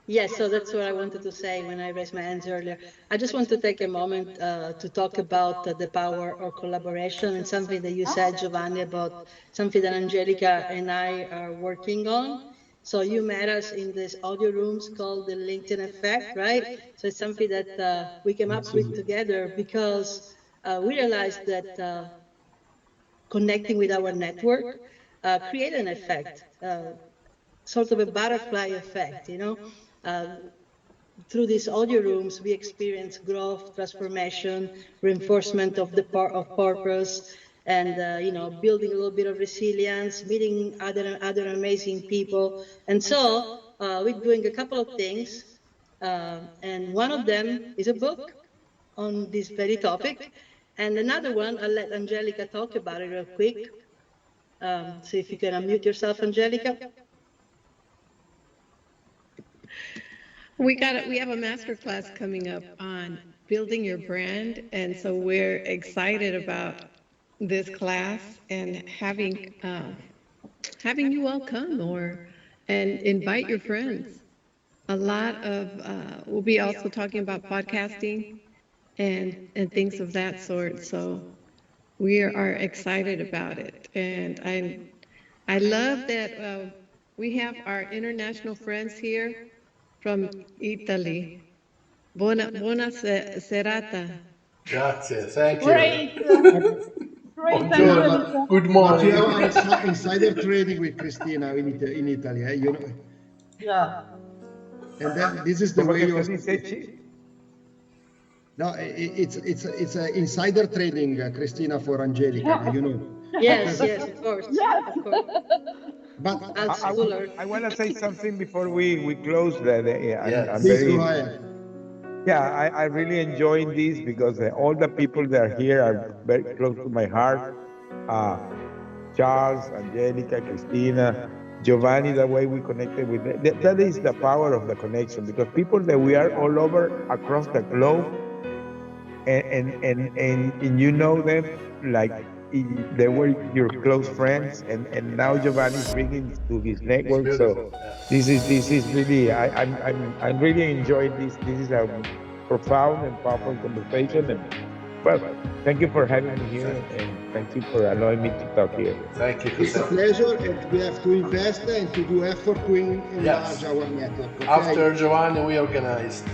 Yes, so that's what I wanted to say when I raised my hands earlier. I just want to take a moment to talk about the power of collaboration, and something that you said, Giovanni, about something that Angelica and I are working on. So you met us in this audio rooms called the LinkedIn Effect, right? So it's something that we came up with together because we realized that connecting with our network create an effect, sort of a butterfly effect, you know? Through these audio rooms, we experience growth, transformation, reinforcement of the purpose, and you know, building a little bit of resilience, meeting other amazing people. And so we're doing a couple of things, and one of them is a book on this very topic, and another one I'll let Angelica talk about it real quick. So if you can unmute yourself, Angelica. We have a master class coming up on building your brand, and so we're excited about this class and having you all come and invite your friends. A lot of we'll be also talking about podcasting and things of that sort. So we are excited about it, and I love that we have our international friends here from Italy. Buona serata. Grazie. Thank you. Great. Great, Buongiorno. Angelica. Good But morning. you have insider trading with Christina in Italy, you know. Yeah. And then this is the way you. Say, No, it's an insider trading, Christina, for Angelica, you know. Yes, yes, of course. Yes. Of course. But I want to say something before we close. I'm please very, go ahead. yeah, I really enjoy this because all the people that are here are very close to my heart. Charles, Angelica, Christina, Giovanni, the way we connected with them. That is the power of the connection, because people that we are all over across the globe, and you know them like they were your close friends, and now Giovanni is bringing to his network. So this is really I'm really enjoying this. This is a profound and powerful conversation, and well, thank you for having me here, and thank you for allowing me to talk here. Thank you. It's a pleasure, and we have to invest and to do effort to enlarge our network. Okay? After Giovanni, we organized